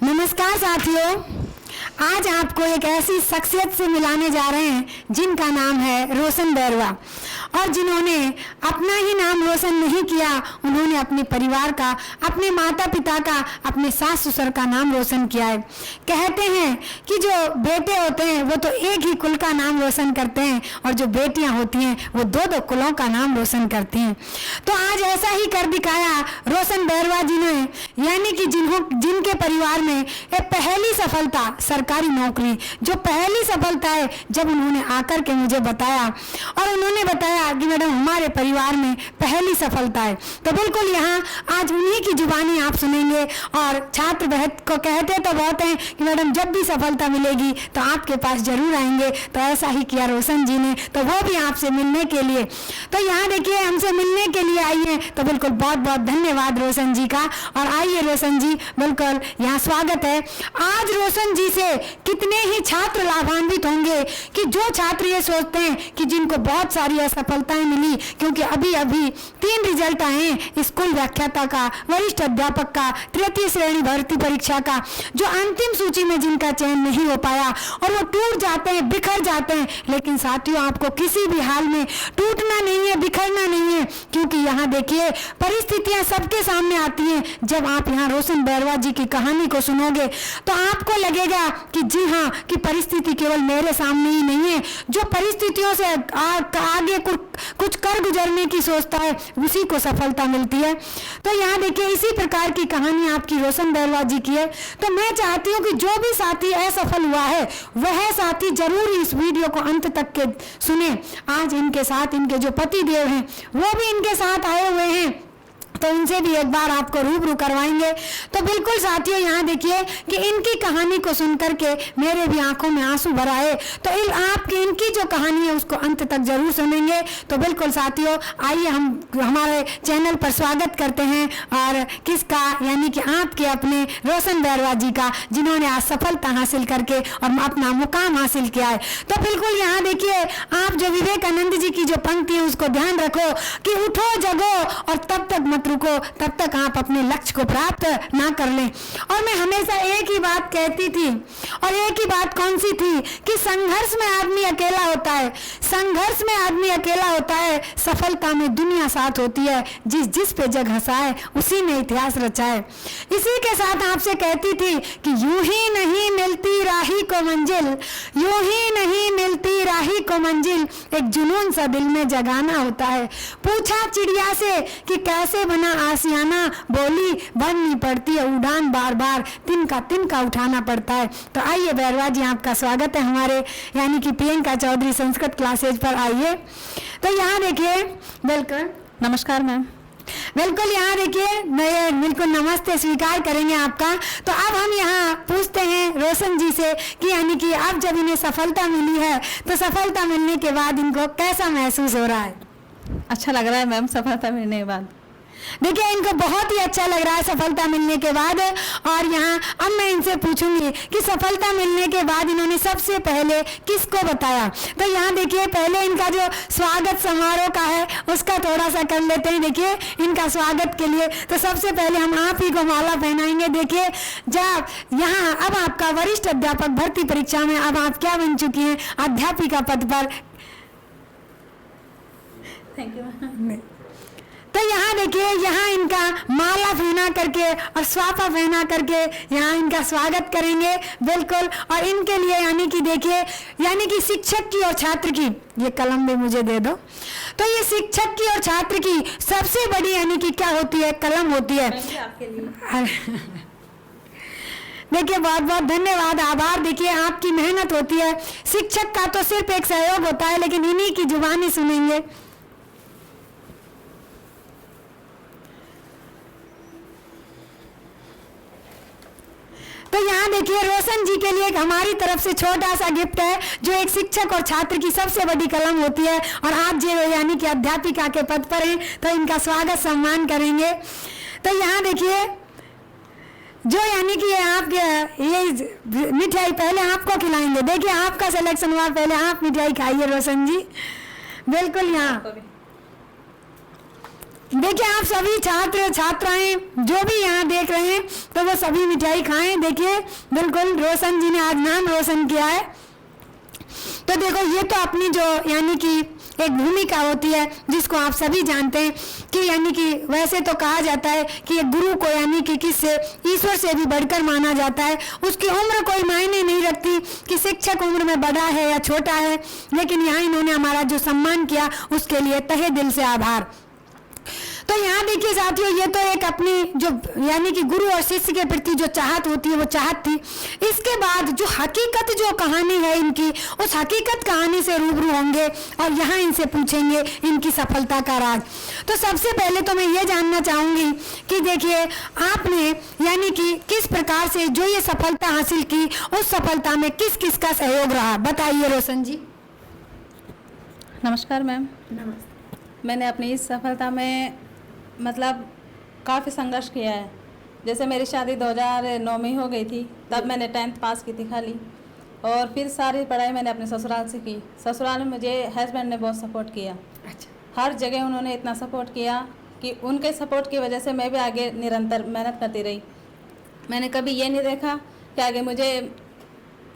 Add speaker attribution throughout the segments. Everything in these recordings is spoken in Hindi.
Speaker 1: नमस्कार साथियों, आज आपको एक ऐसी शख्सियत से मिलाने जा रहे हैं जिनका नाम है रोशन बैरवा, और जिन्होंने अपना ही नाम रोशन नहीं किया, उन्होंने अपने परिवार का, अपने माता पिता का, अपने सास ससुर का नाम रोशन किया है। कहते हैं कि जो बेटे होते हैं वो तो एक ही कुल का नाम रोशन करते हैं, और जो बेटियां होती हैं वो दो दो कुलों का नाम रोशन करती हैं। तो आज ऐसा ही कर दिखाया रोशन बैरवा जी ने, यानी कि जिनके परिवार में एक पहली सफलता, सरकारी नौकरी, जो पहली सफलता है, जब उन्होंने आकर के मुझे बताया और उन्होंने बताया कि मैडम हमारे परिवार में पहली सफलता है, तो बिल्कुल यहाँ आज उन्हीं की जुबानी आप सुनेंगे। और छात्र बहत को कहते तो बहुत हैं कि मैडम जब भी सफलता मिलेगी तो आपके पास जरूर आएंगे, तो ऐसा ही किया रोशन जी ने, तो वो भी आपसे मिलने के लिए। तो यहाँ देखिए हमसे मिलने के लिए आई हैं, तो बिल्कुल बहुत बहुत धन्यवाद रोशन जी का। और आइए रोशन जी, बिल्कुल यहाँ स्वागत है। आज रोशन जी से कितने ही छात्र लाभान्वित होंगे कि जो छात्र ये सोचते हैं कि जिनको बहुत सारी असफलताएं मिली, क्योंकि अभी अभी 3 रिजल्ट आए, स्कूल व्याख्याता का, वरिष्ठ अध्यापक का, तृतीय श्रेणी भर्ती परीक्षा का, जो अंतिम सूची में जिनका चयन नहीं हो पाया और वो टूट जाते हैं, बिखर जाते हैं। लेकिन साथियों, आपको किसी भी हाल में टूटना नहीं है, बिखरना नहीं है, क्योंकि यहाँ देखिए परिस्थितियां सबके सामने आती हैं। जब आप यहाँ रोशन बैरवा जी की कहानी को सुनोगे तो आपको लगेगा कि जी हाँ, कि परिस्थिति केवल मेरे सामने ही नहीं है, जो परिस्थितियों से आगे कुछ कर गुजरने की सोचता है उसी को सफलता मिलती है। तो यहाँ देखिए इसी प्रकार की कहानी आपकी रोशन बैरवा जी की है। तो मैं चाहती हूँ कि जो भी साथी असफल हुआ है वह साथी जरूर इस वीडियो को अंत तक के सुने। आज इनके साथ इनके जो पति देव हैं वो भी इनके साथ आए हुए हैं, तो इनसे भी एक बार आपको रूबरू करवाएंगे। तो बिल्कुल साथियों, यहाँ देखिए कि इनकी कहानी को सुनकर के मेरे भी आंखों में आंसू भर आए। तो आपकी इनकी जो कहानी है उसको अंत तक जरूर सुनेंगे। तो बिल्कुल साथियों, आइए हम हमारे चैनल पर स्वागत करते हैं, और किसका, यानी कि आपके अपने रोशन बैरवा जी का, जिन्होंने आज सफलता हासिल करके और अपना मुकाम हासिल किया है। तो बिल्कुल यहाँ देखिए, आप जो विवेकानंद जी की जो पंक्ति है उसको ध्यान रखो कि उठो जगो और तब तक मत रुको, तब तक आप अपने लक्ष्य को प्राप्त ना कर लें। और मैं हमेशा एक ही बात कहती थी, और एक ही बात कौन सी थी, कि संघर्ष में आदमी अकेला होता है, संघर्ष में आदमी अकेला होता है, सफलता में दुनिया साथ होती है। जिस पे जग हंसाए उसी ने इतिहास रचा है। इसी के साथ आपसे कहती थी कि यूं ही नहीं मिलती राही को मंजिल, यूं ही नहीं मिलती राही को मंजिल, एक जुनून सा दिल में जगाना होता है। पूछा चिड़िया से कि कैसे बना आसियाना, बोली बननी पड़ती है उड़ान, बार बार तिनका उठाना पड़ता है। तो आइए बैरवा जी, आपका स्वागत है हमारे यानी कि प्रियंका चौधरी संस्कृत क्लासेज पर। आइए तो यहाँ देखिए, बिल्कुल
Speaker 2: नमस्कार मैम।
Speaker 1: बिल्कुल यहाँ देखिए, बिल्कुल नमस्ते स्वीकार करेंगे आपका। तो अब हम यहाँ पूछते हैं रोशन जी से कि यानी कि अब जब इन्हें सफलता मिली है तो सफलता मिलने के बाद इनको कैसा महसूस हो रहा है?
Speaker 2: अच्छा लग रहा है मैम सफलता मिलने के बाद।
Speaker 1: देखिए इनको बहुत ही अच्छा लग रहा है सफलता मिलने के बाद। और यहाँ अब मैं इनसे पूछूंगी कि सफलता मिलने के बाद इन्होंने सबसे पहले किसको बताया। तो यहाँ देखिए पहले इनका जो स्वागत समारोह का है उसका थोड़ा सा कर लेते हैं। देखिए इनका स्वागत के लिए तो सबसे पहले हम आप ही को माला पहनाएंगे। देखिए जब यहाँ अब आपका वरिष्ठ अध्यापक भर्ती परीक्षा में अब आप क्या बन चुकी हैं, अध्यापिका पद पर।
Speaker 2: Thank you.
Speaker 1: तो यहाँ देखिए, यहाँ इनका माला पहना करके और स्वापा पहना करके यहाँ इनका स्वागत करेंगे बिल्कुल। और इनके लिए यानी कि देखिए, यानी कि शिक्षक की और छात्र की, ये कलम भी मुझे दे दो। तो ये शिक्षक की और छात्र की सबसे बड़ी यानी कि क्या होती है, कलम होती है।
Speaker 2: आपके लिए
Speaker 1: देखिए बहुत बहुत धन्यवाद, आभार। देखिए आपकी मेहनत होती है, शिक्षक का तो सिर्फ एक सहयोग होता है, लेकिन इन्हीं की जुबानी सुनेंगे। तो यहाँ देखिए रोशन जी के लिए एक हमारी तरफ से छोटा सा गिफ्ट है, जो एक शिक्षक और छात्र की सबसे बड़ी कलम होती है। और आप जो यानी कि अध्यापिका के पद पर हैं तो इनका स्वागत सम्मान करेंगे। तो यहाँ देखिए जो यानी कि आपके ये मिठाई पहले आपको खिलाएंगे। देखिए आपका सिलेक्शन हुआ, पहले आप मिठाई खाइए रोशन जी। बिल्कुल यहाँ देखिए आप सभी छात्र छात्राएं जो भी यहाँ देख रहे हैं तो वो सभी मिठाई खाएं। देखिए बिल्कुल रोशन जी ने आज नाम रोशन किया है। तो देखो ये तो अपनी जो यानी कि एक भूमिका होती है जिसको आप सभी जानते हैं कि यानी कि वैसे तो कहा जाता है कि एक गुरु को यानी कि किससे ईश्वर से भी बढ़कर माना जाता है। उसकी उम्र कोई मायने नहीं रखती कि शिक्षक उम्र में बड़ा है या छोटा है, लेकिन यहाँ इन्होंने हमारा जो सम्मान किया उसके लिए तहे दिल से आभार। तो यहाँ देखिए साथियों, ये तो एक अपनी जो यानी कि गुरु और शिष्य के प्रति जो चाहत होती है वो चाहत थी। इसके बाद जो हकीकत जो कहानी है इनकी, उस हकीकत कहानी से रूबरू होंगे और यहाँ इनसे पूछेंगे इनकी सफलता का राज। तो सबसे पहले तो मैं ये जानना चाहूँगी कि देखिए आपने यानी कि किस प्रकार से जो ये सफलता हासिल की, उस सफलता में किस किस का सहयोग रहा, बताइए रोशन जी।
Speaker 2: नमस्कार मैम।
Speaker 1: नमस्ते।
Speaker 2: मैंने अपनी इस सफलता में मतलब काफ़ी संघर्ष किया है। जैसे मेरी शादी 2009 में हो गई थी, तब मैंने 10th पास की थी खाली, और फिर सारी पढ़ाई मैंने अपने ससुराल से की। ससुराल में मुझे हस्बैंड ने बहुत सपोर्ट किया।
Speaker 1: अच्छा।
Speaker 2: हर जगह उन्होंने इतना सपोर्ट किया कि उनके सपोर्ट की वजह से मैं भी आगे निरंतर मेहनत करती रही। मैंने कभी ये नहीं देखा कि आगे मुझे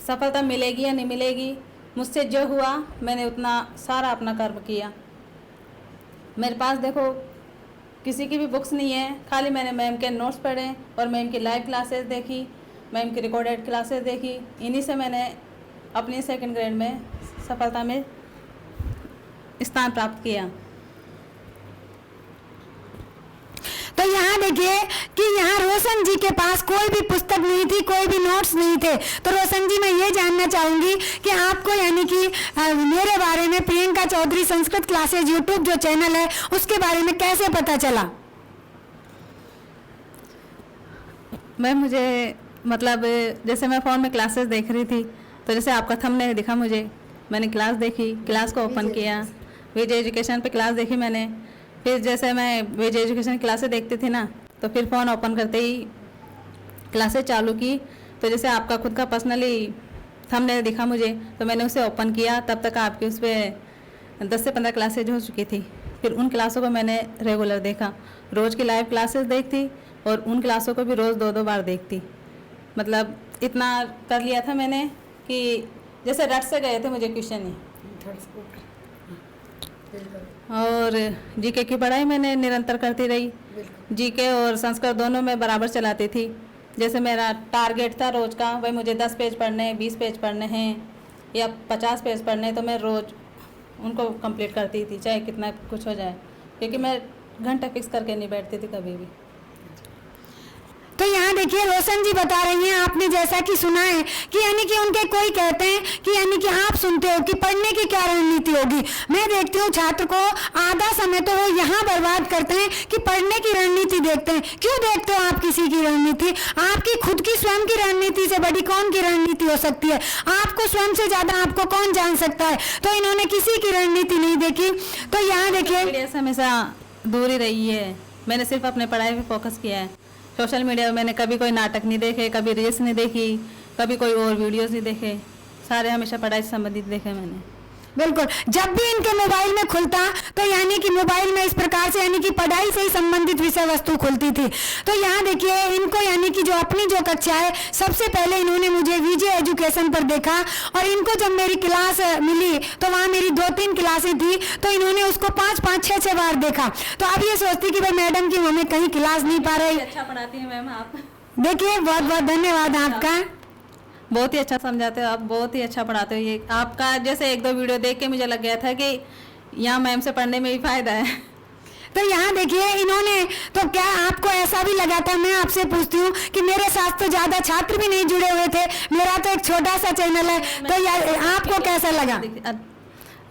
Speaker 2: सफलता मिलेगी या नहीं मिलेगी। मुझसे जो हुआ मैंने उतना सारा अपना कर्म किया। मेरे पास देखो किसी की भी बुक्स नहीं है, खाली मैंने मैम के नोट्स पढ़े और मैम की लाइव क्लासेस देखी, मैम की रिकॉर्डेड क्लासेस देखी। इन्हीं से मैंने अपनी 2nd ग्रेड में सफलता में स्थान प्राप्त किया।
Speaker 1: तो यहाँ देखिए कि यहाँ रोशन जी के पास कोई भी पुस्तक नहीं थी, कोई भी नोट्स नहीं थे। तो रोशन जी मैं ये जानना चाहूँगी कि आपको यानी कि मेरे बारे में, प्रियंका चौधरी संस्कृत क्लासेज यूट्यूब जो चैनल है उसके बारे में कैसे पता चला?
Speaker 2: मैम मुझे मतलब जैसे मैं फ़ोन में क्लासेस देख रही थी, तो जैसे आपका थंबनेल दिखा मुझे, मैंने क्लास देखी, क्लास को ओपन किया, विजय एजुकेशन पे क्लास देखी मैंने। फिर जैसे मैं विजय एजुकेशन क्लासेस देखती थी ना, तो फिर फ़ोन ओपन करते ही क्लासेस चालू की। तो जैसे आपका खुद का पर्सनली थंबनेल दिखा मुझे, तो मैंने उसे ओपन किया। तब तक आपकी उस पर 10 से 15 क्लासेज हो चुकी थी। फिर उन क्लासों को मैंने रेगुलर देखा, रोज़ की लाइव क्लासेस देखती और उन क्लासों को भी रोज़ 2-2 बार देखती। मतलब इतना कर लिया था मैंने कि जैसे रट से गए थे मुझे क्वेश्चन ही। और जीके की पढ़ाई मैंने निरंतर करती रही। जीके और संस्कृत दोनों में बराबर चलाती थी। जैसे मेरा टारगेट था रोज़ का, वही मुझे 10 पेज पढ़ने हैं, 20 पेज पढ़ने हैं या 50 पेज पढ़ने हैं, तो मैं रोज़ उनको कंप्लीट करती थी, चाहे कितना कुछ हो जाए, क्योंकि मैं घंटा फिक्स करके नहीं बैठती थी कभी भी।
Speaker 1: तो यहाँ देखिए रोशन जी बता रही हैं, आपने जैसा कि सुना है कि यानी कि उनके कोई कहते हैं कि यानी कि आप सुनते हो कि पढ़ने की क्या रणनीति होगी। मैं देखती हूँ छात्र को आधा समय तो वो यहाँ बर्बाद करते हैं कि पढ़ने की रणनीति देखते हैं। क्यों देखते हो आप किसी की रणनीति? आपकी खुद की स्वयं की रणनीति से बड़ी कौन की रणनीति हो सकती है? आपको स्वयं से ज्यादा आपको कौन जान सकता है? तो इन्होंने किसी की रणनीति नहीं देखी। तो यहाँ देखिए
Speaker 2: मीडिया से हमेशा दूर ही रही है। मैंने सिर्फ अपने पढ़ाई पे फोकस किया है। सोशल मीडिया में मैंने कभी कोई नाटक नहीं देखे, कभी रील्स नहीं देखी, कभी कोई और वीडियोस नहीं देखे, सारे हमेशा पढ़ाई से संबंधित देखे मैंने।
Speaker 1: बिल्कुल, जब भी इनके मोबाइल में खुलता तो यानी कि मोबाइल में इस प्रकार से यानी कि पढ़ाई से ही संबंधित विषय वस्तु खुलती थी। तो यहाँ देखिए इनको यानी कि जो अपनी जो कक्षा है, सबसे पहले इन्होंने मुझे विजय एजुकेशन पर देखा और इनको जब मेरी क्लास मिली तो वहाँ मेरी 2-3 क्लासें थी, तो इन्होंने उसको 5-5, 6-6 बार देखा। तो अब ये सोचती कि भाई मैडम की हमें कहीं क्लास नहीं पा रही।
Speaker 2: अच्छा पढ़ाती हैं मैम आप।
Speaker 1: देखिए बहुत बहुत धन्यवाद आपका।
Speaker 2: बहुत ही अच्छा समझाते हो आप, बहुत ही अच्छा पढ़ाते हो। ये आपका जैसे 1-2 वीडियो देख के मुझे लग गया था कि यहाँ मैम से पढ़ने में ही फ़ायदा है।
Speaker 1: तो यहाँ देखिए इन्होंने, तो क्या आपको ऐसा भी लगा था? मैं आपसे पूछती हूँ कि मेरे साथ तो ज़्यादा छात्र भी नहीं जुड़े हुए थे, मेरा तो एक छोटा सा चैनल है, तो यार आपको कैसा लगा?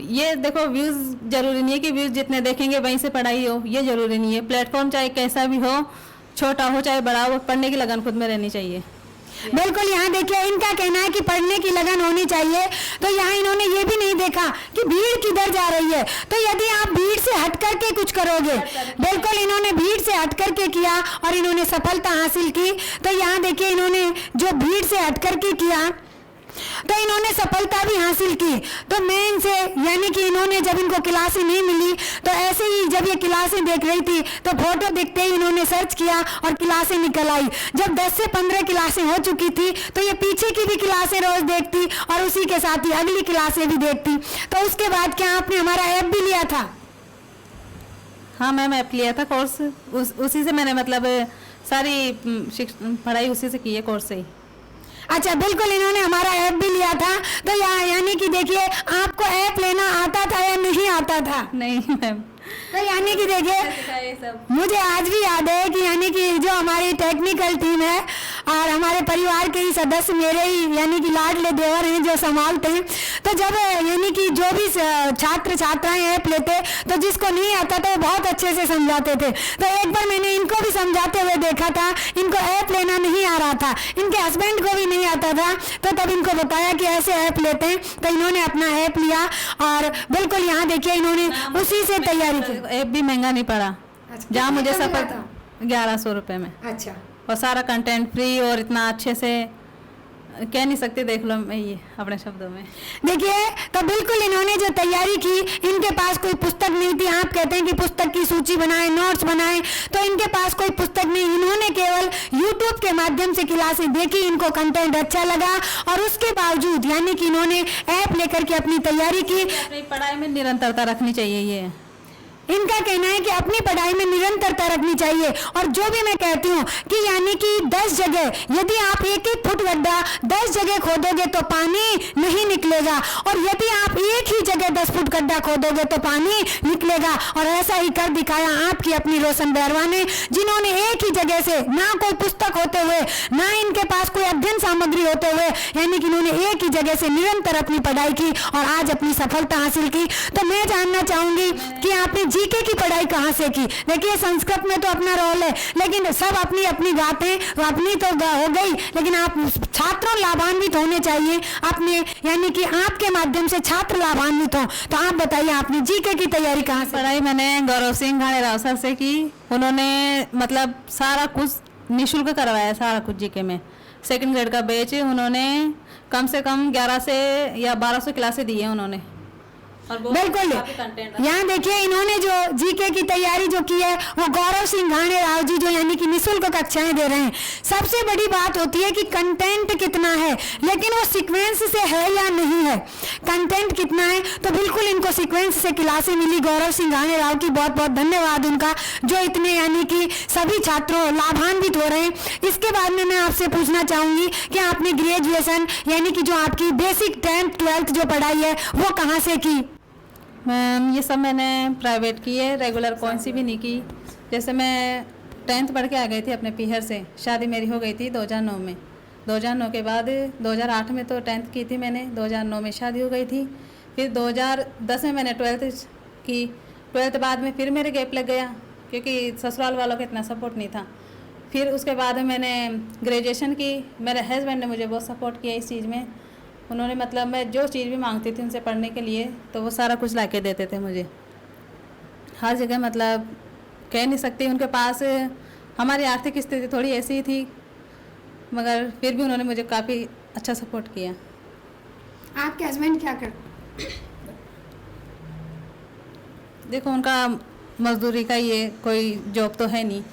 Speaker 2: ये देखो व्यूज़ जरूरी नहीं है कि व्यूज़ जितने देखेंगे वहीं से पढ़ाई हो, ये ज़रूरी नहीं है। प्लेटफॉर्म चाहे कैसा भी हो, छोटा हो चाहे बड़ा हो, पढ़ने की लगन खुद में रहनी चाहिए।
Speaker 1: बिल्कुल, यहाँ देखिए इनका कहना है कि पढ़ने की लगन होनी चाहिए। तो यहाँ इन्होंने ये भी नहीं देखा कि भीड़ किधर जा रही है। तो यदि आप भीड़ से हट करके कुछ करोगे, बिल्कुल इन्होंने भीड़ से हट करके किया और इन्होंने सफलता हासिल की। तो यहाँ देखिए इन्होंने जो भीड़ से हट करके किया, तो इन्होंने सफलता भी हासिल की। तो मैं इनसे यानी कि इन्होंने जब इनको क्लासें नहीं मिली तो ऐसे ही जब ये क्लासें देख रही थी तो फोटो देखते ही इन्होंने सर्च किया और क्लासें निकल आई। जब 10 से 15 क्लासें हो चुकी थी तो ये पीछे की भी क्लासें रोज देखती और उसी के साथ ही अगली क्लासें भी देखती। तो उसके बाद क्या आपने हमारा ऐप भी लिया था?
Speaker 2: हाँ मैम, ऐप लिया था कोर्स, उसी से मैंने मतलब सारी पढ़ाई उसी से की है, कोर्स से ही।
Speaker 1: अच्छा, बिल्कुल इन्होंने हमारा ऐप भी लिया था। तो यानी कि देखिए, आपको ऐप लेना आता था या नहीं आता था?
Speaker 2: नहीं मैम।
Speaker 1: तो यानी कि देखिए, मुझे आज भी याद है कि यानी कि जो हमारी टेक्निकल टीम है और हमारे परिवार के ही सदस्य मेरे ही यानी कि लाडले देवर हैं जो संभालते हैं। तो जब यानी कि जो भी छात्र छात्राएं ऐप लेते तो जिसको नहीं आता था वो बहुत अच्छे से समझाते थे। तो एक बार मैंने इनको भी समझाते हुए देखा था, इनको ऐप लेना नहीं आ रहा था, इनके हस्बैंड को भी नहीं आता था। तो तब इनको बताया कि ऐसे ऐप लेते हैं, तो इन्होंने अपना ऐप लिया और बिल्कुल यहाँ देखिए इन्होंने उसी से तैयारी की।
Speaker 2: ऐप भी महंगा नहीं पड़ा।
Speaker 1: अच्छा,
Speaker 2: जहाँ मुझे
Speaker 1: कितना
Speaker 2: सफर
Speaker 1: मिला था?
Speaker 2: 1100 रुपये में।
Speaker 1: अच्छा,
Speaker 2: और सारा कंटेंट फ्री और इतना अच्छे से कह नहीं सकती, देख लो मैं ये अपने शब्दों में।
Speaker 1: देखिए, तो बिल्कुल इन्होंने जो तैयारी की, इनके पास कोई पुस्तक नहीं थी। आप कहते हैं कि पुस्तक की सूची बनाएं, नोट्स बनाएं, तो इनके पास कोई पुस्तक नहीं। इन्होंने केवल YouTube के माध्यम से क्लासें देखी, इनको कंटेंट अच्छा लगा और उसके बावजूद यानी कि इन्होंने ऐप लेकर के अपनी तैयारी की।
Speaker 2: अपनी पढ़ाई में निरंतरता रखनी चाहिए। ये
Speaker 1: इनका कहना है कि अपनी पढ़ाई में निरंतरता रखनी चाहिए। और जो भी मैं कहती हूँ कि यानी कि 10 जगह यदि आप एक फुट गड्ढा 10 जगह खोदोगे तो पानी नहीं निकलेगा, और यदि आप एक ही जगह 10 फुट गड्ढा खोदोगे तो पानी निकलेगा। और ऐसा ही कर दिखाया आपकी अपनी रोशन बैरवा ने, जिन्होंने एक ही जगह से, ना कोई पुस्तक होते हुए, ना इनके पास कोई अध्ययन सामग्री होते हुए, यानी कि इन्होंने एक ही जगह से निरंतर अपनी पढ़ाई की और आज अपनी सफलता हासिल की। तो मैं जानना चाहूंगी कि आपने जीके की पढ़ाई कहाँ से की? देखिए, संस्कृत में तो अपना रोल है, लेकिन सब अपनी अपनी बातें, अपनी तो हो गई, लेकिन आप छात्रों लाभान्वित होने चाहिए अपने, यानी कि आपके माध्यम से छात्र लाभान्वित हो। तो आप बताइए, आपने जीके की तैयारी कहाँ से?
Speaker 2: पढ़ाई मैंने गौरव सिंह घाणे राव सर से की। उन्होंने मतलब सारा कुछ निःशुल्क करवाया, सारा कुछ जीके में। 2nd ग्रेड का बैच उन्होंने कम से कम 11 से या 1200 क्लासें दी है उन्होंने।
Speaker 1: बिल्कुल, यहाँ देखिए इन्होंने जो जीके की तैयारी जो की है वो गौरव सिंह घाणे राव जी जो यानी कि निःशुल्क कक्षाएं दे रहे हैं। सबसे बड़ी बात होती है कि कंटेंट कितना है, लेकिन वो सीक्वेंस से है या नहीं है। कंटेंट कितना है, तो बिल्कुल इनको सीक्वेंस से क्लासें मिली। गौरव सिंह घाणे राव की बहुत बहुत धन्यवाद उनका, जो इतने यानी कि सभी छात्रों लाभान्वित हो रहे हैं। इसके बाद में मैं आपसे पूछना चाहूंगी कि आपने ग्रेजुएशन यानी कि जो आपकी बेसिक 10th 12th जो पढ़ाई है वो कहाँ से की?
Speaker 2: मैम, ये सब मैंने प्राइवेट की है, रेगुलर कौन सी भी नहीं की। जैसे मैं 10th पढ़ के आ गई थी अपने पीहर से। शादी मेरी हो गई थी 2009 में। 2009 के बाद 2008 में तो 10th की थी मैंने, 2009 में शादी हो गई थी। फिर 2010 में मैंने 12th की। 12th बाद में फिर मेरे गैप लग गया क्योंकि ससुराल वालों का इतना सपोर्ट नहीं था। फिर उसके बाद में मैंने ग्रेजुएशन की। मेरे हस्बैंड ने मुझे बहुत सपोर्ट किया इस चीज़ में। उन्होंने मतलब मैं जो चीज़ भी मांगती थी उनसे पढ़ने के लिए तो वो सारा कुछ लाके देते थे मुझे, हर जगह। मतलब कह नहीं सकती, उनके पास हमारी आर्थिक स्थिति थोड़ी ऐसी ही थी, मगर फिर भी उन्होंने मुझे काफ़ी अच्छा सपोर्ट किया।
Speaker 1: आपके हस्बैंड क्या करते?
Speaker 2: देखो, उनका मजदूरी का ये कोई जॉब तो है नहीं।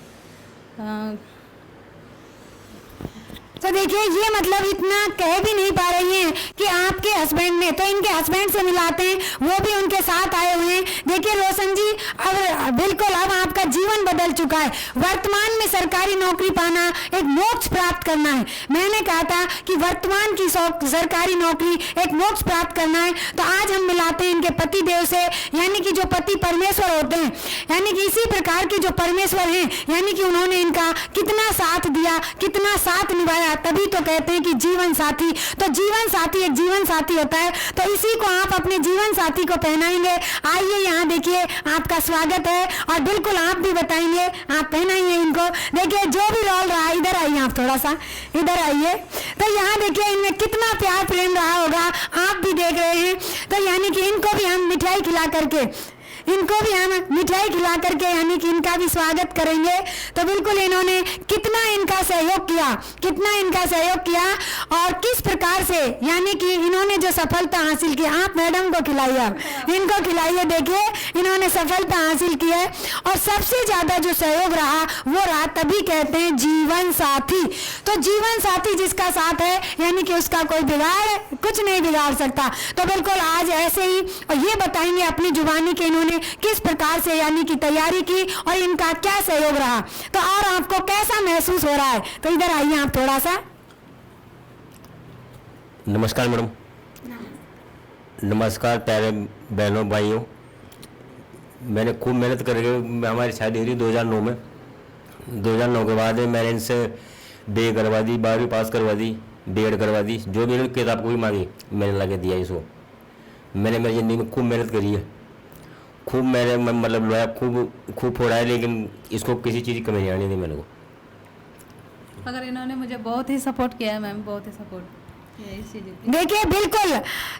Speaker 1: तो देखिए, ये मतलब इतना कह भी नहीं पा रही हैं कि आपके हस्बैंड ने, तो इनके हस्बैंड से मिलाते हैं, वो भी उनके साथ आए हुए हैं। देखिए रोशन जी, अब बिल्कुल अब आपका जीवन बदल चुका है। वर्तमान में सरकारी नौकरी पाना एक मोक्ष प्राप्त करना है। मैंने कहा था कि वर्तमान की सरकारी नौकरी एक मोक्ष प्राप्त करना है। तो आज हम मिलाते हैं इनके पति देव से, यानी कि जो पति परमेश्वर होते हैं, यानी कि इसी प्रकार के जो परमेश्वर हैं, यानी कि उन्होंने इनका कितना साथ दिया, कितना साथ निभाया, तभी तो कहते हैं कि जीवन साथी। तो जीवन साथी एक जीवन साथी होता है, तो इसी को आप अपने जीवन साथी को पहनाएंगे। आइए यहाँ देखिए, आपका स्वागत है और बिल्कुल आप भी बताएंगे, आप पहनाइए इनको। देखिए जो भी रोल रहा, इधर आइए, आप थोड़ा सा इधर आइए। तो यहाँ देखिए इनमें कितना प्यार प्रेम रहा होगा, आप भी देख रहे हैं। तो यानी कि इनको भी हम मिठाई खिला करके, इनको भी हम मिठाई खिला करके यानी कि इनका भी स्वागत करेंगे। तो बिल्कुल इन्होंने कितना इनका सहयोग किया और किस प्रकार से यानी कि इन्होंने जो सफलता हासिल की। आप मैडम को खिलाइए, आप इनको खिलाइए। देखिए इन्होंने सफलता हासिल की है और सबसे ज्यादा जो सहयोग रहा वो रहा, तभी कहते हैं जीवन साथी। तो जीवन साथी जिसका साथ है यानी कि उसका कोई कुछ नहीं बिगाड़ सकता। तो बिल्कुल आज ऐसे ही और ये बताएंगे अपनी जुबानी के इन्होंने किस प्रकार से यानी कि तैयारी की और इनका क्या सहयोग रहा। तो और आपको कैसा महसूस हो रहा है, तो इधर आइए आप थोड़ा सा।
Speaker 3: नमस्कार मैडम। नमस्कार प्यारे बहनों भाइयों। मैंने खूब मेहनत करके हमारी शादी हुई 2009 में। 2009 के बाद मैंने इनसे BA करवा दी, 12वीं पास करवा दी, B.Ed करवा दी। जो भी किताब कोई मांगी मैंने लगा दिया इसको। मैंने मेरी ज़िंदगी में खूब मेहनत करी है, खूब मैंने मतलब लोया खूब फोड़ा है, लेकिन इसको किसी चीज़ की कमी नहीं आने दी मेरे को।
Speaker 2: मगर इन्होंने मुझे बहुत ही सपोर्ट किया है मैम, बहुत ही सपोर्ट।
Speaker 1: देखिए बिल्कुल,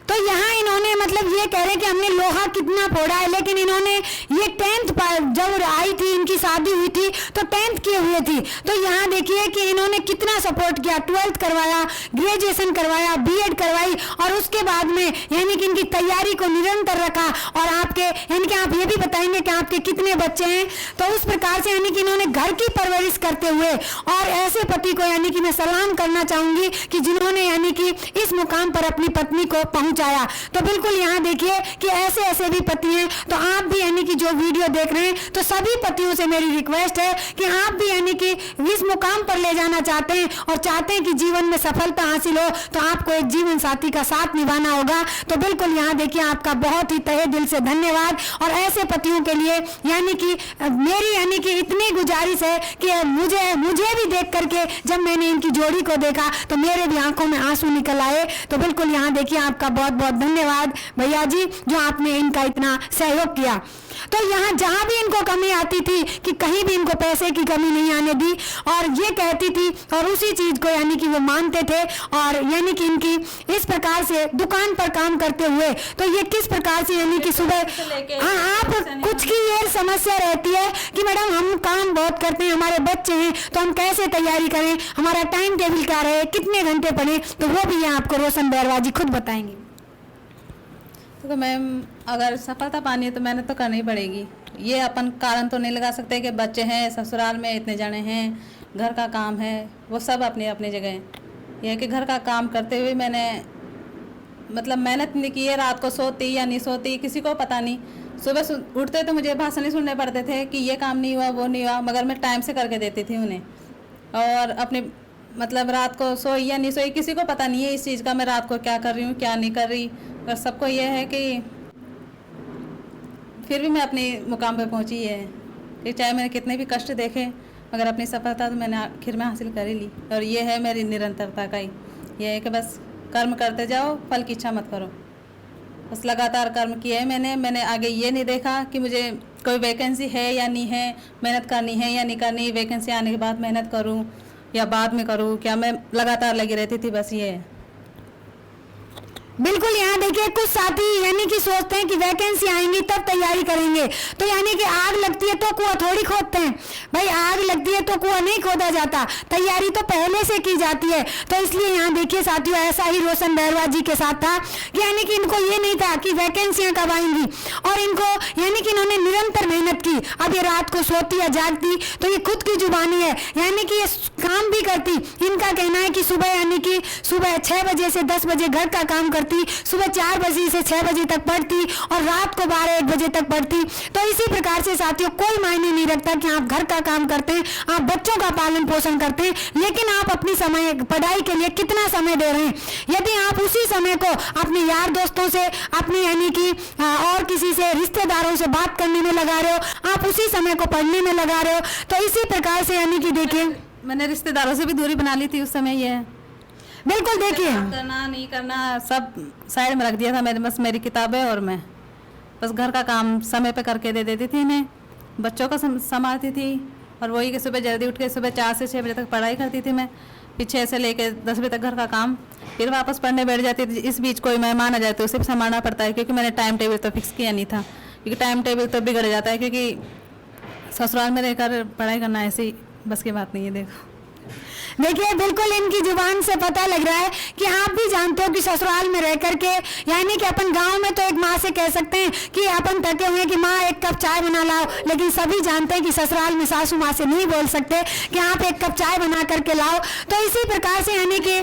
Speaker 1: तो यहाँ इन्होंने मतलब ये कह रहे हैं कि हमने लोहा कितना फोड़ा है, लेकिन इन्होंने ये 10th जब आई थी, इनकी शादी हुई थी तो 10th किए हुए थी। तो यहाँ देखिए कि इन्होंने कितना सपोर्ट किया, 12th करवाया, ग्रेजुएशन करवाया, B.Ed करवाई और उसके बाद में यानी कि इनकी तैयारी को निरंतर रखा। और आपके यानी कि आप ये भी बताएंगे कि आपके कितने बच्चे हैं। तो उस प्रकार से यानी कि इन्होंने घर की परवरिश करते हुए और ऐसे पति को यानी कि मैं सलाम करना चाहूंगी कि जिन्होंने यानी कि इस मुकाम पर अपनी पत्नी को पहुंचाया। तो बिल्कुल यहाँ देखिए कि ऐसे ऐसे भी पति हैं। तो आप भी यानी कि जो वीडियो देख रहे हैं, तो सभी पतियों से मेरी रिक्वेस्ट है कि आप भी यानी कि इस मुकाम पर ले जाना चाहते हैं और चाहते हैं कि जीवन में सफलता हासिल हो, तो आपको एक जीवन साथी का साथ निभाना होगा। तो बिल्कुल यहाँ देखिए आपका बहुत ही तहे दिल से धन्यवाद। और ऐसे पतियों के लिए यानी कि मेरी यानी कि इतनी गुजारिश है कि मुझे भी देख करके जब मैंने इनकी जोड़ी को देखा तो मेरे भी आंखों में आंसू निकल आए। तो बिल्कुल यहाँ देखिए आपका बहुत बहुत धन्यवाद भैया जी, जो आपने इनका इतना सहयोग किया। तो यहाँ जहाँ भी इनको कमी आती थी कि कहीं भी इनको पैसे की कमी नहीं आने दी और ये कहती थी और उसी चीज को यानी कि वो मानते थे। और यानी कि इनकी इस प्रकार से दुकान पर काम करते हुए तो ये किस प्रकार से यानी कि सुबह आप कुछ की ये समस्या रहती है कि मैडम हम काम बहुत करते हैं, हमारे बच्चे हैं, तो हम कैसे तैयारी करें, हमारा टाइम टेबल क्या रहे, कितने घंटे पढ़े, तो वो भी यहाँ आपको रोशन बैरवा जी खुद बताएंगे।
Speaker 2: तो मैम अगर सफलता पानी है तो मेहनत तो करनी पड़ेगी। ये अपन कारण तो नहीं लगा सकते कि बच्चे हैं, ससुराल में इतने जने हैं, घर का काम है, वो सब अपनी अपनी जगह है। यह है कि घर का काम करते हुए मैंने मतलब मेहनत नहीं की है। रात को सोती या नहीं सोती किसी को पता नहीं। सुबह उठते तो मुझे भाषण ही सुनने पड़ते थे कि ये काम नहीं हुआ, वो नहीं हुआ, मगर मैं टाइम से करके देती थी उन्हें। और अपने मतलब रात को सोई या नहीं सोई किसी को पता नहीं है इस चीज़ का, मैं रात को क्या कर रही हूँ क्या नहीं कर रही। और सबको ये है कि फिर भी मैं अपने मुकाम पे पहुँची है कि चाहे मैंने कितने भी कष्ट देखे, मगर अपनी सफलता तो मैंने आखिर में हासिल कर ही ली। और ये है मेरी निरंतरता का ही, ये है कि बस कर्म करते जाओ, फल की इच्छा मत करो। बस लगातार कर्म किया है मैंने आगे ये नहीं देखा कि मुझे कोई वैकेंसी है या नहीं है, मेहनत करनी है या नहीं करनी, वैकेंसी आने के बाद मेहनत करूं या बाद में करूं, क्या मैं लगातार लगी रहती थी, बस ये है।
Speaker 1: बिल्कुल यहाँ देखिए कुछ साथी यानी कि सोचते हैं कि वैकेंसी आएंगी तब तैयारी करेंगे। तो यानी कि आग लगती है तो कुआं थोड़ी खोदते हैं भाई, आग लगती है तो कुआं नहीं खोदा जाता, तैयारी तो पहले से की जाती है। तो इसलिए यहाँ देखिए साथियों ऐसा ही रोशन बैरवा जी के साथ था कि यानी कि इनको ये नहीं था कि वैकेंसियां कब आएंगी, और इनको यानी कि इन्होंने निरंतर मेहनत की। अब ये रात को सोती या जागती तो ये खुद की जुबानी है, यानी कि ये काम भी करती। इनका कहना है कि सुबह यानी कि सुबह 6 बजे से 10 बजे घर का काम करती, सुबह 4 बजे से 6 बजे तक पढ़ती और रात को 12-1 बजे तक पढ़ती। तो इसी प्रकार से साथियों कोई मायने नहीं रखता कि आप घर का काम करते हैं, आप बच्चों का पालन पोषण करते हैं, लेकिन आप अपनी समय पढ़ाई के लिए कितना समय दे रहे हैं। यदि आप उसी समय को अपने यार दोस्तों से, अपने यानी कि और किसी से रिश्तेदारों से बात करने में लगा रहे हो, आप उसी समय को पढ़ने में लगा रहे हो, तो इसी प्रकार से यानी कि देखिए
Speaker 2: मैंने रिश्तेदारों से भी दूरी बना ली थी उस समय। ये
Speaker 1: बिल्कुल देखिए
Speaker 2: करना नहीं करना सब साइड में रख दिया था मैंने, बस मेरी किताबें और मैं बस घर का काम समय पे करके दे देती थी इन्हें, बच्चों को संभालती थी। और वही कि सुबह जल्दी उठ के सुबह 4 से 6 बजे तक पढ़ाई करती थी मैं, फिर 6 से लेकर 10 बजे तक घर का काम, फिर वापस पढ़ने बैठ जाती थी। इस बीच कोई मेहमान आ जाए तो उसे भी संभालना पड़ता है, क्योंकि मैंने टाइम टेबल तो फिक्स किया नहीं था क्योंकि टाइम टेबल तो बिगड़ जाता है, क्योंकि ससुराल में रहकर पढ़ाई करना ऐसी बस की बात नहीं है। देखो
Speaker 1: देखिए बिल्कुल इनकी जुबान से पता लग रहा है कि आप भी जानते हो कि ससुराल में रह करके, यानी कि अपन गांव में तो एक माँ से कह सकते हैं कि अपन थके हुए कि माँ एक कप चाय बना लाओ, लेकिन सभी जानते हैं कि ससुराल में सासू माँ से नहीं बोल सकते कि आप एक कप चाय बना करके लाओ। तो इसी प्रकार से यानी कि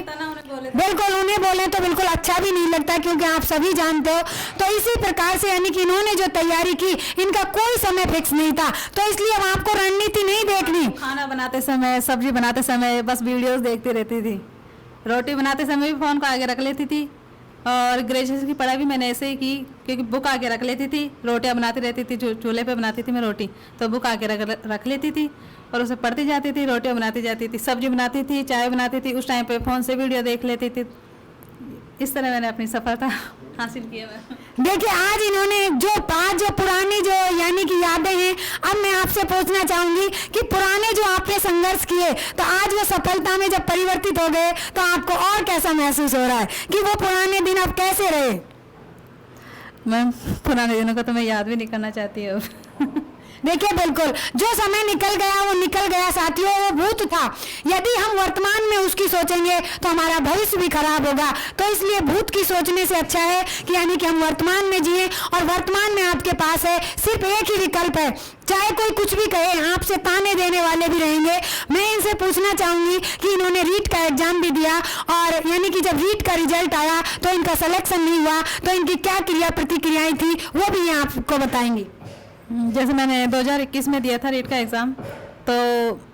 Speaker 1: बिल्कुल उन्हें बोले तो बिल्कुल अच्छा भी नहीं लगता, क्योंकि आप सभी जानते हो। तो इसी प्रकार से यानी कि इन्होंने जो तैयारी की, इनका कोई समय फिक्स नहीं था, तो इसलिए अब आपको रणनीति नहीं देखनी।
Speaker 2: खाना बनाते समय, सब्जी बनाते समय बस वीडियोस देखती रहती थी। रोटी बनाते समय भी फ़ोन को आगे रख लेती थी, और ग्रेजुएशन की पढ़ाई भी मैंने ऐसे ही की, क्योंकि बुक आगे रख लेती थी, रोटियां बनाती रहती थी, चूल्हे पे बनाती थी मैं रोटी, तो बुक आगे रख लेती थी और उसे पढ़ती जाती थी, रोटियां बनाती जाती थी, सब्जी बनाती थी, चाय बनाती थी, उस टाइम पे फ़ोन से वीडियो देख लेती थी। इस तरह मैंने अपनी सफलता हासिल की है। मैं
Speaker 1: देखिए आज इन्होंने जो पुरानी जो यानी कि यादें हैं, अब मैं आपसे पूछना चाहूंगी कि पुराने जो आपने संघर्ष किए, तो आज वो सफलता में जब परिवर्तित हो गए तो आपको और कैसा महसूस हो रहा है कि वो पुराने दिन अब कैसे रहे?
Speaker 2: मैम पुराने दिनों को तो मैं याद भी नहीं करना चाहती अब।
Speaker 1: देखिए बिल्कुल जो समय निकल गया वो निकल गया साथियों, वो भूत था। यदि हम वर्तमान में उसकी सोचेंगे तो हमारा भविष्य भी खराब होगा। तो इसलिए भूत की सोचने से अच्छा है कि यानी कि हम वर्तमान में जिए, और वर्तमान में आपके पास है सिर्फ एक ही विकल्प है, चाहे कोई कुछ भी कहे, आपसे ताने देने वाले भी रहेंगे। मैं इनसे पूछना चाहूंगी कि इन्होंने रीट का एग्जाम भी दिया, और यानी कि जब रीट का रिजल्ट आया तो इनका सिलेक्शन नहीं हुआ, तो इनकी क्या क्रिया प्रतिक्रियाएं थी वो भी ये आपको बताएंगी।
Speaker 2: जैसे मैंने 2021 में दिया था रीट का एग्ज़ाम, तो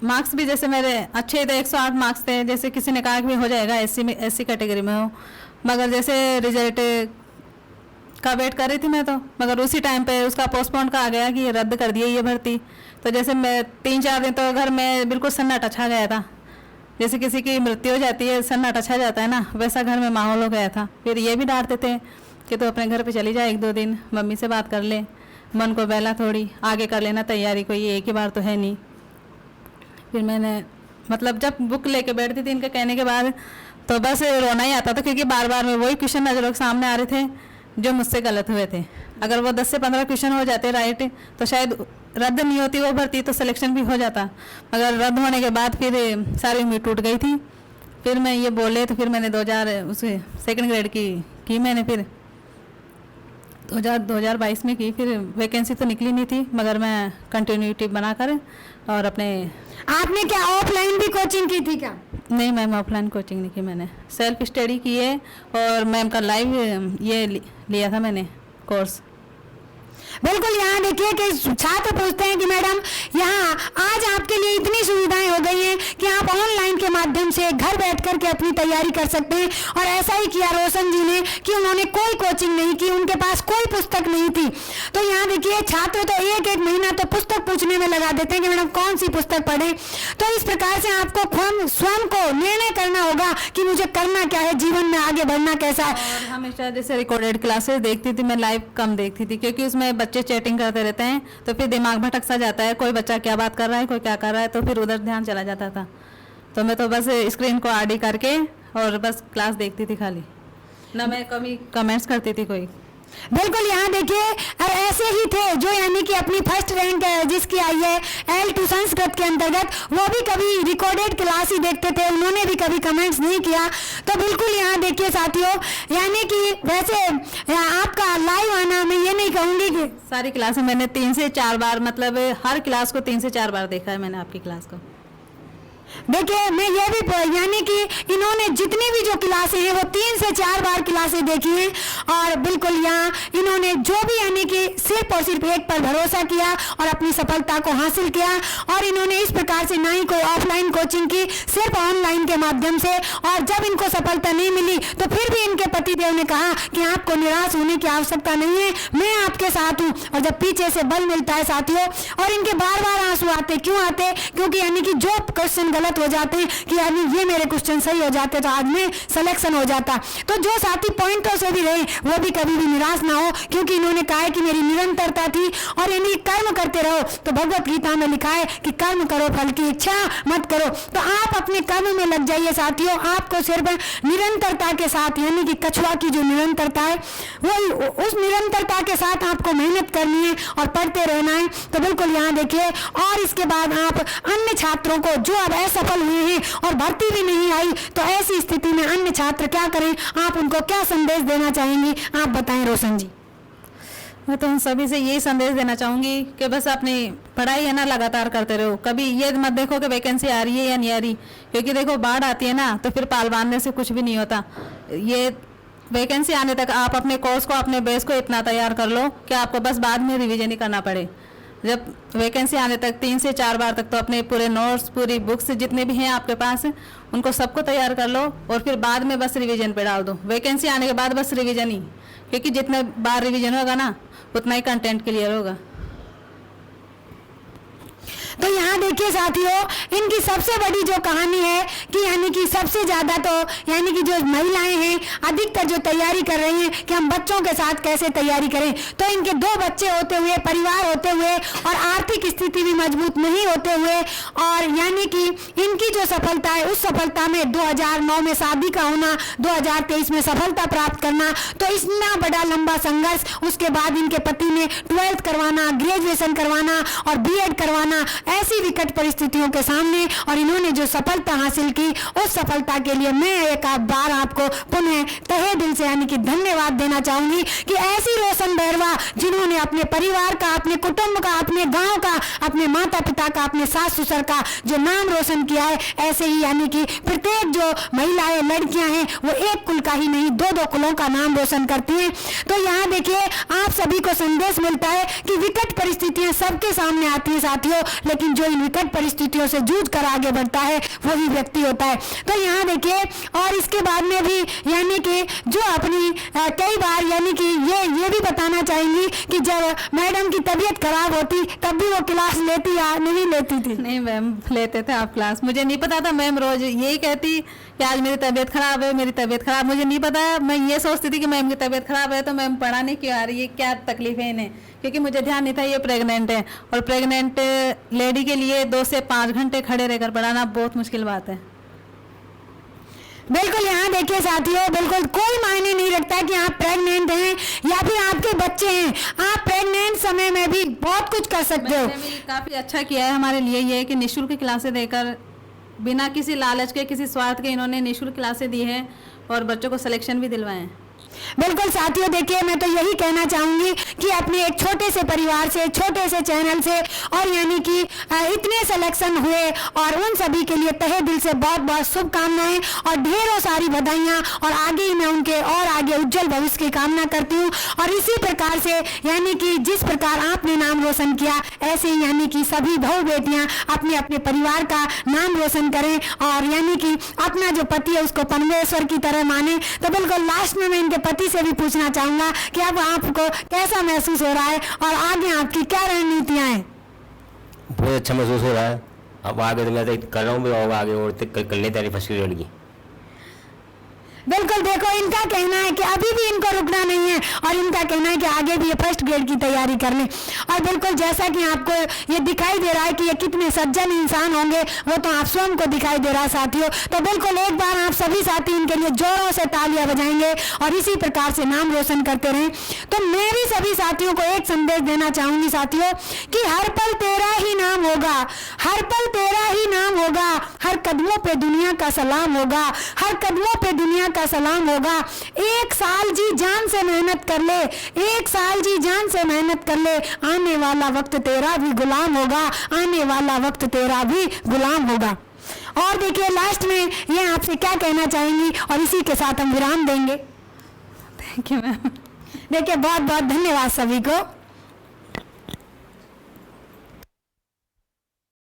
Speaker 2: मार्क्स भी जैसे मेरे अच्छे थे, 108 मार्क्स थे। जैसे किसी ने कहा कि हो जाएगा, एससी कैटेगरी में हो, मगर जैसे रिजल्ट का वेट कर रही थी मैं, तो मगर उसी टाइम पे उसका पोस्टपोन का आ गया कि रद्द कर दिए ये भर्ती। तो जैसे मैं 3-4 दिन तो घर में बिल्कुल सन्नाटा छा गया था, जैसे किसी की मृत्यु हो जाती है, सन्नाटा छा जाता है ना, वैसा घर में माहौल हो गया था। फिर ये भी डांटते थे कि तो अपने घर पे चली जाए 1-2 दिन, मम्मी से बात कर ले, मन को बहला, थोड़ी आगे कर लेना तैयारी, कोई एक ही बार तो है नहीं। फिर मैंने मतलब जब बुक लेके बैठती थी इनके कहने के बाद, तो बस रोना ही आता था, क्योंकि बार बार में वही क्वेश्चन नज़रों के सामने आ रहे थे जो मुझसे गलत हुए थे। अगर वो 10 से 15 क्वेश्चन हो जाते राइट, तो शायद रद्द नहीं होती वो भर्ती, तो सिलेक्शन भी हो जाता। मगर रद्द होने के बाद फिर सारी उम्मीद टूट गई थी। फिर मैं ये बोले तो फिर मैंने 2nd ग्रेड की मैंने फिर 2022 में की। फिर वैकेंसी तो निकली नहीं थी, मगर मैं कंटिन्यूटी बनाकर और अपने।
Speaker 1: आपने क्या ऑफलाइन भी कोचिंग की थी क्या?
Speaker 2: नहीं मैम, ऑफलाइन कोचिंग नहीं की मैंने, सेल्फ स्टडी की है, और मैम का लाइव ये लिया था मैंने कोर्स।
Speaker 1: बिल्कुल यहाँ देखिए कि छात्र पूछते हैं कि मैडम यहाँ आज आपके लिए इतनी सुविधाएं हो गई हैं कि आप ऑनलाइन के माध्यम से घर बैठ कर के अपनी तैयारी कर सकते हैं, और ऐसा ही किया रोशन जी ने कि उन्होंने कोई कोचिंग नहीं की, उनके पास कोई पुस्तक नहीं थी। तो यहाँ देखिए छात्र तो एक महीना तो पुस्तक पूछने में लगा देते हैं कि मैडम कौन सी पुस्तक पढ़ें। तो इस प्रकार से आपको स्वयं को निर्णय करना होगा कि मुझे करना क्या है, जीवन में आगे बढ़ना कैसा है।
Speaker 2: और हमेशा जैसे रिकॉर्डेड क्लासेस देखती थी मैं, लाइव कम देखती थी, क्योंकि उसमें बच्चे चैटिंग करते रहते हैं, तो फिर दिमाग भटक सा जाता है, कोई बच्चा क्या बात कर रहा है, कोई क्या कर रहा है, तो फिर उधर ध्यान चला जाता था। तो मैं तो बस स्क्रीन को आड़ी करके और बस क्लास देखती थी खाली, ना मैं कभी कमेंट्स करती थी कोई।
Speaker 1: बिल्कुल यहाँ देखिए ऐसे ही थे जो यानी कि अपनी फर्स्ट रैंक जिसकी आई है L2 संस्कृत के अंतर्गत, वो भी कभी रिकॉर्डेड क्लास ही देखते थे, उन्होंने भी कभी कमेंट्स नहीं किया। तो बिल्कुल यहाँ देखिए साथियों, यानी कि वैसे आपका लाइव आना, मैं ये नहीं कहूँगी कि
Speaker 2: सारी क्लास मैंने 3 से 4 बार, मतलब हर क्लास को 3 से 4 बार देखा है मैंने आपकी क्लास को।
Speaker 1: देखिए मैं ये भी यानी कि इन्होंने जितनी भी जो क्लासें हैं वो 3 से 4 बार क्लासें देखी हैं, और बिल्कुल यहाँ इन्होंने जो भी यानी कि सिर्फ और सिर्फ एक पर भरोसा किया और अपनी सफलता को हासिल किया। और इन्होंने इस प्रकार से ना ही कोई ऑफलाइन कोचिंग की, सिर्फ ऑनलाइन के माध्यम से। और जब इनको सफलता नहीं मिली तो फिर भी इनके पतिदेव ने कहा कि आपको निराश होने की आवश्यकता नहीं है, मैं आपके साथ हूँ। और जब पीछे से बल मिलता है साथियों, और इनके बार बार आंसू आते, क्यों आते? क्योंकि यानी कि जो क्वेश्चन गलत हो जाते हैं कि यानी ये मेरे क्वेश्चन सही हो जाते तो आज में सिलेक्शन हो जाता। तो जो साथी पॉइंटों से भी रहे वो भी कभी भी निराश ना हो, क्योंकि इन्होंने कहा है कि मेरी निरंतरता थी और यानी कर्म करते रहो। तो भगवत गीता में लिखा है कि कर्म करो फल की इच्छा मत करो। तो आप अपने कर्म में लग जाइए साथियों। आपको सिर्फ निरंतरता के साथ यानी कि कछुआ की जो निरंतरता है वो उस निरंतरता के साथ आपको मेहनत करनी है और पढ़ते रहना है। तो बिल्कुल यहाँ देखिए, और इसके बाद आप अन्य छात्रों को जो अब असफल हुए हैं और भर्ती भी नहीं आई, तो ऐसी स्थिति में अन्य छात्र क्या करें, आप उनको क्या संदेश देना चाहेंगी, आप बताएं रोशन जी।
Speaker 2: मैं तो उन सभी से यही संदेश देना चाहूँगी कि बस अपनी पढ़ाई है ना लगातार करते रहो। कभी ये मत देखो कि वैकेंसी आ रही है या नहीं आ रही, क्योंकि देखो बाढ़ आती है ना तो फिर पाल बांधने से कुछ भी नहीं होता। ये वैकेंसी आने तक आप अपने कोर्स को, अपने बेस को इतना तैयार कर लो कि आपको बस बाद में रिवीजन ही करना पड़े। जब वैकेंसी आने तक 3 से 4 बार तक तो अपने पूरे नोट्स, पूरी बुक्स जितने भी हैं आपके पास उनको सबको तैयार कर लो और फिर बाद में बस रिवीजन पे डाल दो। वैकेंसी आने के बाद बस रिवीजन ही, क्योंकि जितने बार रिवीजन होगा ना उतना ही कंटेंट क्लियर होगा।
Speaker 1: तो यहाँ देखिए साथियों, इनकी सबसे बड़ी जो कहानी है कि यानी कि सबसे ज़्यादा तो यानी कि जो महिलाएं हैं अधिकतर जो तैयारी कर रही हैं कि हम बच्चों के साथ कैसे तैयारी करें। तो इनके 2 बच्चे होते हुए, परिवार होते हुए और आर्थिक स्थिति भी मजबूत नहीं होते हुए, और यानी कि इनकी जो सफलता है उस सफलता में 2009 में शादी का होना, 2023 में सफलता प्राप्त करना, तो इतना बड़ा लंबा संघर्ष, उसके बाद इनके पति ने 12th करवाना, ग्रेजुएशन करवाना और बीएड करवाना, ऐसी विकट परिस्थितियों के सामने, और इन्होंने जो सफलता हासिल की उस सफलता के लिए मैं एक बार आपको पुनः तहे दिल से यानी कि धन्यवाद देना चाहूंगी कि ऐसी रोशन बैरवा जिन्होंने अपने परिवार का, अपने कुटुंब का, अपने गांव का, अपने माता पिता का, अपने सास ससुर का जो नाम रोशन किया है, ऐसे ही यानी कि प्रत्येक जो महिलाएं, लड़कियां हैं वो एक कुल का ही नहीं 2-2 कुलों का नाम रोशन करती हैं। तो यहाँ देखिए, आप सभी को संदेश मिलता है कि विकट परिस्थितियां सबके सामने आती है साथियों, लेकिन जो इन विकट परिस्थितियों से जूझ कर आगे बढ़ता है वही व्यक्ति होता है। तो यहाँ देखिए, और इसके बाद में भी यानी कि जो अपनी कई बार यानी कि ये भी बताना चाहेंगी कि जब मैडम की तबीयत खराब होती तब भी वो क्लास लेती या नहीं लेती थी?
Speaker 2: नहीं मैम, लेते थे आप क्लास। मुझे नहीं पता था, मैम रोज यही कहती कि आज मेरी तबीयत खराब है, मेरी तबीयत खराब। मुझे नहीं पता, मैं ये सोचती थी कि मैम की तबीयत खराब है तो मैम पढ़ाने क्यों आ रही है, क्या तकलीफ है इन्हें, क्योंकि मुझे ध्यान नहीं था ये प्रेग्नेंट है, और प्रेग्नेंट लेडी के लिए 2 से 5 घंटे खड़े रहकर पढ़ाना बहुत मुश्किल बात है।
Speaker 1: बिल्कुल यहाँ देखिए साथियों, बिल्कुल कोई मायने नहीं रखता कि आप प्रेग्नेंट हैं या फिर आपके बच्चे हैं, आप प्रेग्नेंट समय में भी बहुत कुछ कर सकते हो।
Speaker 2: काफ़ी अच्छा किया है हमारे लिए ये कि निःशुल्क क्लासें देकर, बिना किसी लालच के, किसी स्वार्थ के इन्होंने निःशुल्क क्लासें दी हैं और बच्चों को सिलेक्शन भी दिलवाए हैं।
Speaker 1: बिल्कुल साथियों, देखिए मैं तो यही कहना चाहूंगी कि अपने एक छोटे से परिवार से, छोटे से चैनल से, और यानी कि इतने सिलेक्शन हुए और उन सभी के लिए तहे दिल से बहुत बहुत शुभकामनाएं और ढेरों सारी बधाइयां, और आगे ही मैं उनके और आगे उज्जवल भविष्य की कामना करती हूं। और इसी प्रकार से यानी कि जिस प्रकार आपने नाम रोशन किया, ऐसे ही यानी कि सभी बहू बेटियां अपने अपने परिवार का नाम रोशन करें और यानी कि अपना जो पति है उसको परमेश्वर की तरह माने। तो बिल्कुल लास्ट में मैं इनके पति से भी पूछना चाहूंगा कि अब आपको कैसा महसूस हो रहा है और आगे आपकी क्या रणनीतियां हैं?
Speaker 3: बहुत अच्छा महसूस हो रहा है। अब आगे तो मैं तो कर रहा हूँ भी, और आगे और कर ले तैयारी फर्स्ट ग्रेड की।
Speaker 1: बिल्कुल देखो, इनका कहना है कि अभी भी इनको रुकना नहीं है और इनका कहना है कि आगे भी ये फर्स्ट ग्रेड की तैयारी कर लें। और बिल्कुल जैसा कि आपको ये दिखाई दे रहा है कि ये कितने सज्जन इंसान होंगे, वो तो आप स्वयं को दिखाई दे रहा है साथियों। तो बिल्कुल एक बार आप सभी साथी इनके लिए जोरों से तालियां बजाएंगे और इसी प्रकार से नाम रोशन करते रहें। तो मैं भी सभी साथियों को एक संदेश देना चाहूंगी साथियों कि हर पल तेरा ही नाम होगा, हर पल तेरा ही नाम होगा, हर कदमों पे दुनिया का सलाम होगा, हर कदमों पे दुनिया का सलाम होगा। 1 साल जी जान से मेहनत कर ले, 1 साल जी जान से मेहनत कर ले, आने वाला वक्त तेरा भी गुलाम होगा, आने वाला वक्त तेरा भी गुलाम होगा। और देखिए लास्ट में ये आपसे क्या कहना चाहेंगी और इसी के साथ हम विराम देंगे।
Speaker 2: Thank you ma'am.
Speaker 1: देखिए बहुत बहुत धन्यवाद सभी को।